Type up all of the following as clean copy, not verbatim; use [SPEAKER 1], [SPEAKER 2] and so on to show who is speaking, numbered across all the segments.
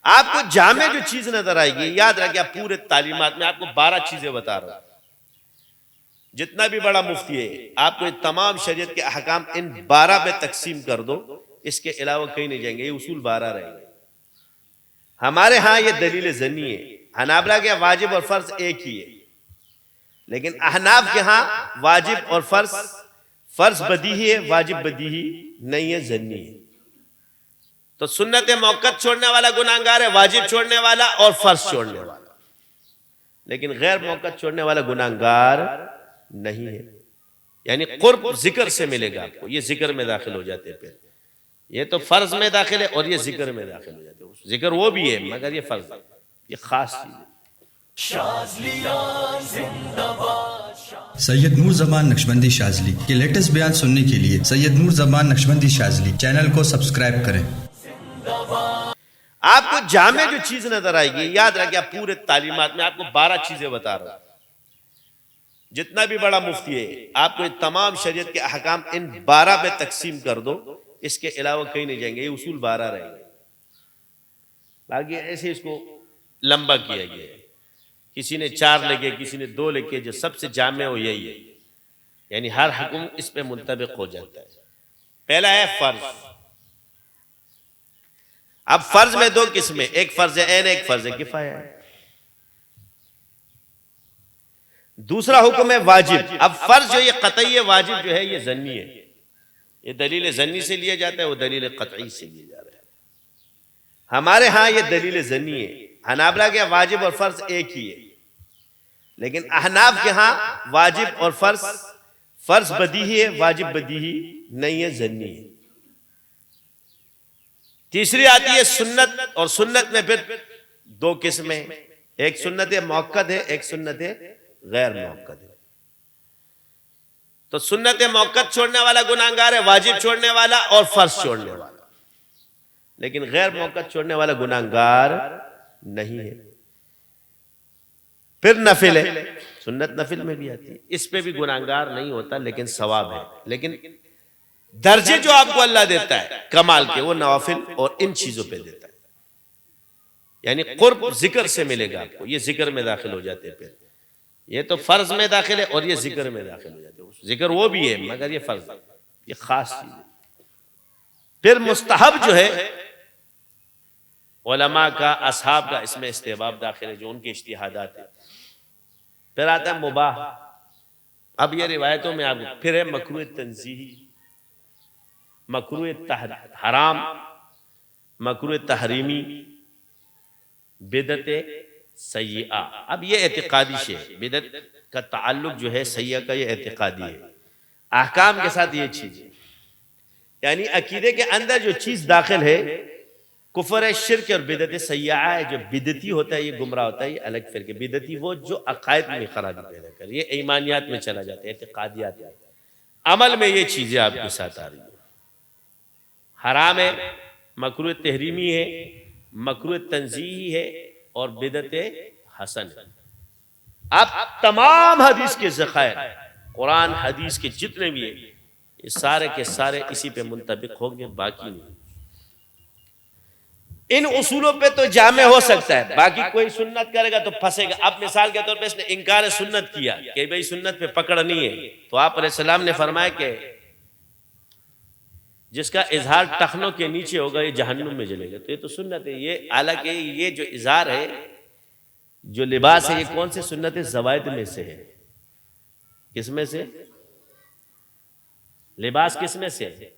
[SPEAKER 1] آپ کو جامع جو چیز نظر آئے گی، یاد رکھیں پورے تعلیمات میں آپ کو 12 چیزیں بتا رہا ہوں، جتنا بھی بڑا مفتی ہے آپ کو تمام شریعت کے احکام ان 12 پہ تقسیم کر دو، اس کے علاوہ کہیں نہیں جائیں گے، یہ اصول 12 رہیں گے۔ ہمارے ہاں یہ دلیل ظنی ہے، حنابلہ کے واجب اور فرض ایک ہی ہے، لیکن احناف کے ہاں واجب اور فرض بدیہی ہے، واجب بدیہی نہیں ہے، ظنی ہے۔ تو سنت موقت چھوڑنے والا گناہگار ہے، واجب چھوڑنے والا اور فرض چھوڑنے والا، لیکن غیر موقت چھوڑنے والا گناہگار نہیں ہے۔ یعنی قرب ذکر سے ملے گا آپ کو، یہ ذکر میں داخل ہو جاتے ہیں، پھر یہ تو فرض میں داخل ہے اور یہ ذکر میں داخل ہو جاتے ہیں، ذکر وہ بھی ہے مگر یہ فرض ہے، یہ خاص چیز ہے۔
[SPEAKER 2] سید نور زمان نقشبندی شاذلی کے لیٹسٹ بیان سننے کے لیے سید نور زمان نقشبندی شاذلی چینل کو سبسکرائب کریں۔
[SPEAKER 1] آپ کو جامع جو چیز نظر آئے گی، یاد رکھیں پورے تعلیمات میں آپ کو 12 چیزیں بتا رہا ہوں، جتنا بھی بڑا مفتی ہے آپ کو تمام شریعت کے احکام ان 12 پہ تقسیم کر دو، اس کے علاوہ کہیں نہیں جائیں گے، یہ اصول 12 رہیں گے۔ باقی ایسے اس کو لمبا کیا گیا ہے، کسی نے 4 لکھے، کسی نے 2 لکھے، جو سب سے جامع ہو یہی ہے، یعنی ہر حکم اس پہ منطبق ہو جاتا ہے۔ پہلا ہے فرض۔ اب فرض میں 2 قسمیں، ایک فرض عین، ایک فرض کفایہ ہے۔ دوسرا حکم ہے واجب۔ اب فرض جو یہ قطعی ہے، واجب جو ہے یہ ظنی ہے، یہ دلیل ظنی سے لیا جاتا ہے، وہ دلیل قطعی سے لیا جا رہا ہے۔ ہمارے ہاں یہ دلیل ظنی ہے، حنابلہ کے واجب اور فرض ایک ہی ہے، لیکن احناف کے ہاں واجب اور فرض بدیہی ہے، واجب بدیہی نہیں ہے، ظنی ہے۔ تیسری آتی ہے سنت، اور سنت میں پھر 2 قسمیں، ایک سنت موقت ہے، ایک سنت غیر موقت ہے۔ تو سنت موقت چھوڑنے والا گناہگار ہے، واجب چھوڑنے والا اور فرض چھوڑنے والا، لیکن غیر موقت چھوڑنے والا گناہگار نہیں ہے۔ پھر نفل ہے، سنت نفل میں بھی آتی ہے، اس پہ بھی گناہگار نہیں ہوتا لیکن ثواب ہے، لیکن درجے جو آپ کو اللہ دیتا ہے کمال کے، وہ نوافل اور ان چیزوں پہ دیتا ہے، یعنی قرب ذکر سے ملے گا آپ کو، یہ ذکر میں داخل ہو جاتے ہیں، پھر یہ تو فرض میں داخل ہے اور یہ ذکر میں داخل ہو جاتے ہیں، ذکر وہ بھی ہے مگر یہ فرض ہے، یہ خاص چیز ہے۔ پھر مستحب جو ہے علماء کا، اصحاب کا اس میں استحباب داخل ہے، جو ان کے اجتہادات ہیں۔ پھر آتا ہے مباح۔ اب یہ روایتوں میں آپ پھر ہے مکروہ تنزیہی، مکروہ حرام، مکروہ تحریمی، بدعت سیئہ۔ اب یہ اعتقادی شے ہے، بدعت کا تعلق جو ہے سیئہ کا یہ اعتقادی ہے، احکام کے ساتھ یہ چیز ہے، یعنی عقیدے کے اندر جو چیز داخل ہے، کفر ہے، شرک اور بدعت سیئہ ہے۔ جو بدعتی ہوتا ہے یہ گمراہ ہوتا ہے، یہ الگ فرقے۔ بدعتی وہ جو عقائد میں خرابی پیدا کرے، یہ ایمانیات میں چلا جاتا ہے، اعتقادیات میں، عمل میں یہ چیزیں آپ کے ساتھ آ رہی ہیں۔ حرام ہے، مکروہ تحریمی ہے، مکروہ تنزیہی ہے اور بدعت حسن ہے۔ اب تمام حدیث کے ذخائر، قرآن حدیث کے جتنے بھی ہیں، یہ سارے کے سارے اسی پہ منطبق ہوں گے، باقی نہیں۔ ان اصولوں پہ تو جامع ہو سکتا ہے، باقی کوئی سنت کرے گا تو پھنسے گا۔ اب مثال کے طور پہ اس نے انکار سنت کیا کہ بھئی سنت پہ پکڑ نہیں ہے، تو آپ علیہ السلام نے فرمایا کہ جس کا اظہار ٹخنوں کے نیچے ہوگا یہ جہنم میں جلے گا، تو یہ تو سنت ہے۔ یہ حالانکہ یہ جو اظہار ہے، جو لباس ہے، یہ کون سے سنت زوائد میں سے ہے؟ کس میں سے؟ لباس کس میں سے ہے؟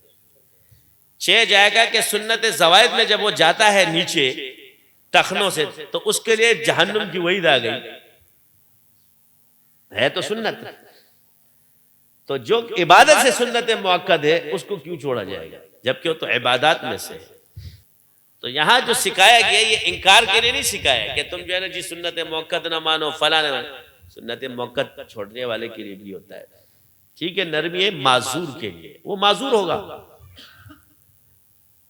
[SPEAKER 1] جائے گا کہ سنت زوائد میں جب وہ جاتا ہے نیچے ٹخنوں سے، تو اس کے لیے جہنم کی وعید آ گئی، ہے تو سنت۔ تو جو عبادت سے سنت مؤکد ہے اس کو کیوں چھوڑا جائے گا، جبکہ وہ تو عبادات میں سے ہے۔ تو یہاں جو سکھایا گیا یہ انکار کے لیے نہیں سکھایا کہ تم جو ہے نا جی سنت مؤکد نہ مانو، فلاں نہ مانو۔ سنت مؤکد چھوڑنے والے کے لیے بھی ہوتا ہے، ٹھیک ہے، نرمی ہے، معذور کے لیے، وہ معذور ہوگا،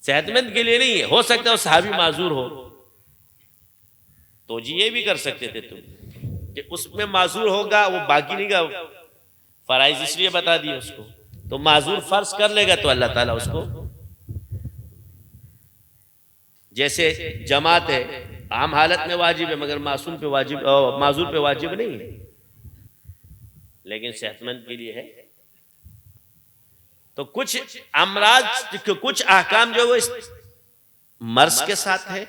[SPEAKER 1] صحت مند کے لیے نہیں ہے۔ ہو سکتا ہے وہ صحابی معذور ہو، تو جی یہ بھی کر سکتے تھے تم کہ اس میں معذور ہوگا، وہ باقی نہیں گا، فرائض اس لیے بتا دیے اس کو، تو معذور فرض کر لے گا تو اللہ تعالیٰ اس کو جیسے جماعت ہے عام حالت میں واجب ہے مگر معصوم پہ واجب معذور پہ واجب نہیں ہے، لیکن صحت مند کے لیے ہے۔ تو کچھ امراض، کچھ احکام جو وہ مرض کے ساتھ ہے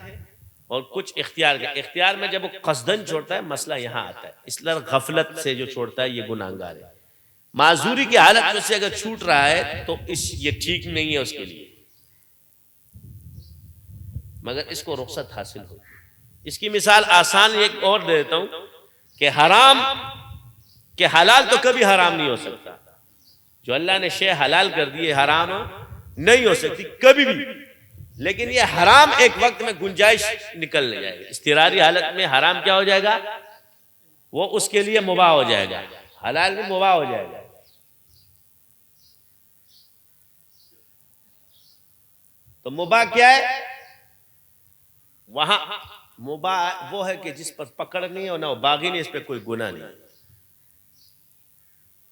[SPEAKER 1] اور کچھ اختیار کے۔ اختیار میں جب وہ قصدن چھوڑتا ہے مسئلہ یہاں آتا ہے، اس لیے غفلت سے جو چھوڑتا ہے یہ گناہگار ہے۔ معذوری کی حالت میں سے اگر چھوٹ رہا ہے تو یہ ٹھیک نہیں ہے اس کے لیے، مگر اس کو رخصت حاصل ہوگی۔ اس کی مثال آسان ایک اور دے دیتا ہوں کہ حرام کہ حلال تو کبھی حرام نہیں ہو سکتا، جو اللہ نے شے حلال کر دی ہے حرام نہیں ہو سکتی کبھی بھی، لیکن یہ حرام ایک وقت میں گنجائش نکل جائے گا، اضطراری حالت میں حرام کیا ہو جائے گا، وہ اس کے لیے مباح ہو جائے گا، حلال میں مباح ہو جائے گا۔ تو مباح کیا ہے؟ وہاں مباح وہ ہے کہ جس پر پکڑ نہیں ہے اور نہ باغی نہیں، اس پہ کوئی گناہ نہیں۔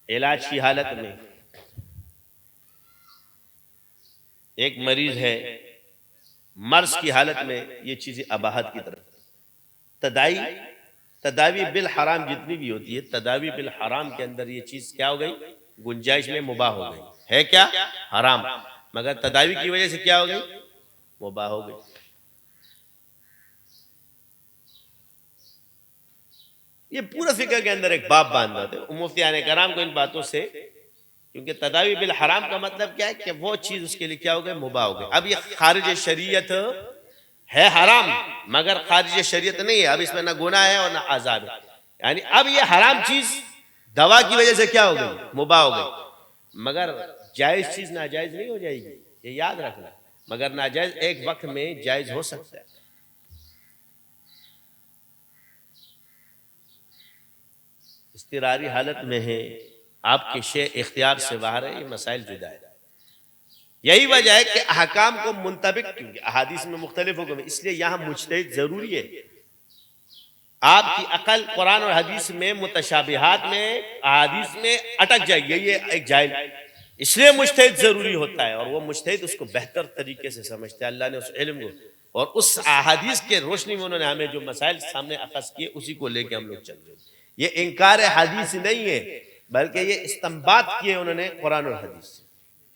[SPEAKER 1] علاج کی حالت میں ایک مریض ہے، مرض کی حالت میں یہ چیزیں اباحت کی طرف، تداوی بالحرام جتنی بھی ہوتی ہے، تداوی بالحرام کے اندر یہ چیز کیا ہو گئی، گنجائش میں مباح ہو گئی ہے، کیا حرام، مگر تداوی کی وجہ سے کیا ہو گئی، مباح ہو گئی۔ یہ پورا فقہ کے اندر ایک باب باندھا تھا مفتیان کرام کو ان باتوں سے، کیونکہ تداوی بالحرام کا مطلب کیا ہے کہ وہ چیز اس کے لیے کیا ہو گئی، مباح ہو گئی۔ اب یہ خارج شریعت ہے حرام مگر خارج شریعت نہیں ہے، اب اس میں نہ گناہ ہے اور نہ عذاب ہے، یعنی اب یہ حرام چیز دوا کی وجہ سے کیا ہو گئی، مباح ہو گئی، مگر جائز چیز ناجائز نہیں ہو جائے گی، یہ یاد رکھنا، مگر ناجائز ایک وقت میں جائز ہو سکتا ہے۔ اضطراری حالت میں ہے، آپ کے شے اختیار سے باہر ہے، یہ مسائل جدا ہے۔ یہی وجہ ہے کہ احکام کو منطبق، کیونکہ احادیث میں مختلف حکم ہے، اس لیے یہاں مجتہد ضروری ہے۔ آپ کی عقل قرآن اور حدیث میں متشابہات میں احادیث میں اٹک جائے گی، یہ ایک جاہل، اس لیے مجتہد ضروری ہوتا ہے، اور وہ مجتہد اس کو بہتر طریقے سے سمجھتا ہے۔ اللہ نے اس علم کو اور اس احادیث کے روشنی میں انہوں نے ہمیں جو مسائل سامنے اخذ کیے اسی کو لے کے ہم لوگ چل رہے ہیں۔ یہ انکار حدیث نہیں ہے بلکہ یہ استنباط کیے انہوں نے قرآن اور حدیث سے۔